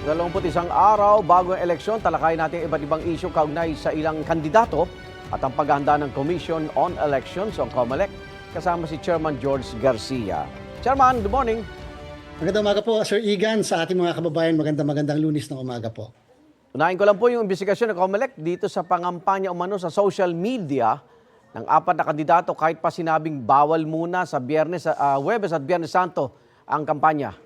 21 araw bago ang eleksyon, talakayin natin iba't ibang isyu kaugnay sa ilang kandidato at ang paghahanda ng Commission on Elections o COMELEC kasama si Chairman George Garcia. Chairman, good morning. Magandang umaga po, Sir Igan, sa ating mga kababayan. Magandang lunes ng umaga po. Unahin ko lang po yung investigasyon ng COMELEC dito sa pangampanya umano sa social media ng 4 na kandidato kahit pa sinabing bawal muna sa Huwebes at Biyernes Santo ang kampanya.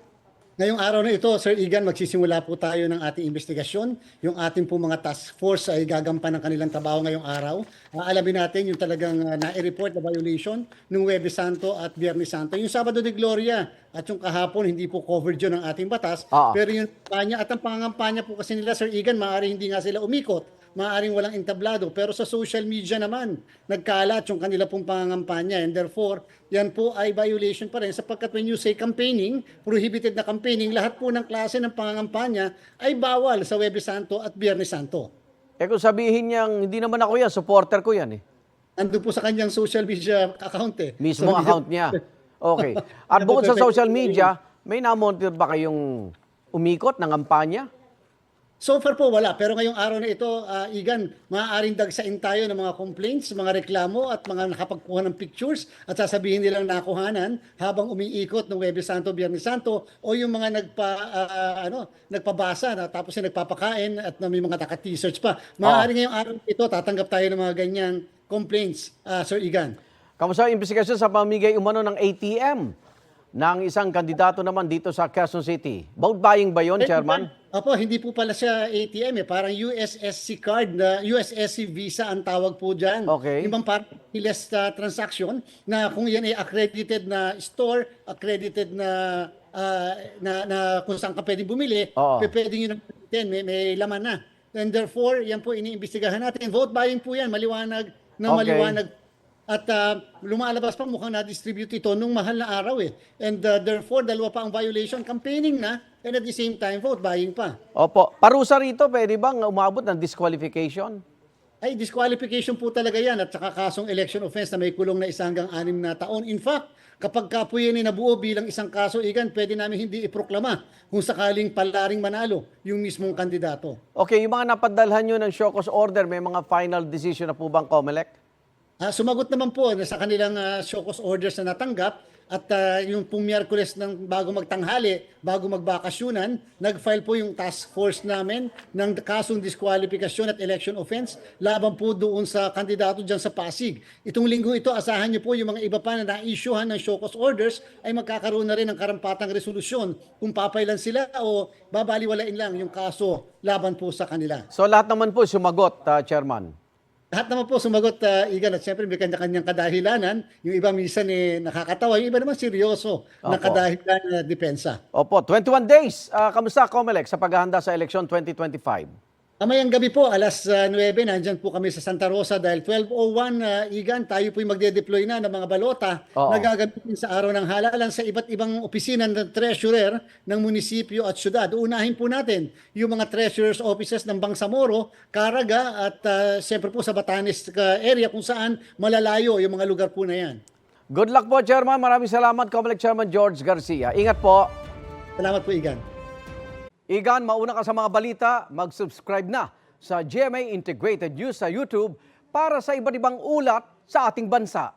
Ngayong araw na ito, Sir Igan, magsisimula po tayo ng ating investigasyon. Yung ating po mga task force ay gagampan ng kanilang trabaho ngayong araw. Alamin natin yung talagang nai-report na violation ng Huwebes Santo at Biyernes Santo. Yung Sabado de Gloria at yung kahapon, hindi po covered yun ng ating batas. Pero yung kampanya at ang pangangampanya po kasi nila, Sir Igan, maaari hindi nga sila umikot. Maaaring walang entablado, pero sa social media naman, nagkalat yung kanila pong pangangampanya, and therefore, yan po ay violation pa rin sapagkat when you say campaigning, prohibited na campaigning, lahat po ng klase ng pangangampanya ay bawal sa Huwebes Santo at Biyernes Santo. Kung sabihin niyang, hindi naman ako yan, supporter ko yan eh. Nandun po sa kanyang social media account eh. Mismo account niya. Okay. At bukod sa social media, may na-monitor ba kayong umikot ng kampanya? So far po wala, pero ngayong araw na ito, Igan, maaaring dagsain tayo ng mga complaints, mga reklamo at mga nakapagkuha ng pictures at sasabihin nilang nakuhanan habang umiikot ng Huwebes Santo, Biyernes Santo o yung mga nagpabasa na tapos yung nagpapakain at may mga naka-t-shirts pa. Maaaring ngayong araw na ito, tatanggap tayo ng mga ganyang complaints, Sir Igan. Kamusta ang investigasyon sa pamigay umano ng ATM ng isang kandidato naman dito sa Quezon City? Vote buying ba yun, Chairman? Opo, hindi po pala siya ATM eh. Parang USSC card na USSC Visa ang tawag po dyan. Okay. Yung bang parang keyless transaction na kung yan ay accredited na store, accredited na kung saan ka pwedeng bumili, pwedeng yun may laman na. And therefore, yan po iniimbestigahan natin. Vote buying po yan, maliwanag na maliwanag. At lumalabas pa mukhang na-distribute ito nung mahal na araw eh. And therefore, dalawa pa ang violation, campaigning na, and at the same time, vote buying pa. Opo. Parusa rito, pwede bang umabot ng disqualification? Ay, disqualification po talaga yan at saka kasong election offense na may kulong na 1 hanggang 6 na taon. In fact, kapag po yan ay nabuo bilang isang kaso, Igan, pwede namin hindi iproklama kung sakaling palaring manalo yung mismong kandidato. Okay, yung mga napadalhan nyo ng show cause order, may mga final decision na po bang COMELEC? Sumagot naman po sa kanilang show cause orders na natanggap at yung pong Miyerkules ng bago magtanghali, bago magbakasyunan, nag-file po yung task force namin ng kasong disqualification at election offense laban po doon sa kandidato dyan sa Pasig. Itong linggo ito, asahan niyo po yung mga iba pa na na-issuehan ng show cause orders ay magkakaroon na rin ng karampatang resolusyon kung papailan sila o babaliwalain lang yung kaso laban po sa kanila. So lahat naman po sumagot, Chairman? Lahat naman po sumagot, Igan, at siyempre may kanya-kanyang kadahilanan. Yung iba minsan nakakatawa, yung iba naman seryoso na kadahilan na depensa. Opo, 21 days. Kamusta, COMELEC, sa paghahanda sa election 2025? Mamayang gabi po, alas 9, nandyan po kami sa Santa Rosa dahil 12:01, Igan, tayo po yung magde-deploy na ng mga balota na gagamitin sa araw ng halalan sa iba't ibang opisina ng treasurer ng munisipyo at syudad. Unahin po natin yung mga treasurer's offices ng Bangsamoro, Caraga at siyempre po sa Batanes area kung saan malalayo yung mga lugar po na yan. Good luck po, Chairman. Maraming salamat, COMELEC Chairman George Garcia. Ingat po. Salamat po, Igan. Igan, mauna ka sa mga balita, mag-subscribe na sa GMA Integrated News sa YouTube para sa iba't ibang ulat sa ating bansa.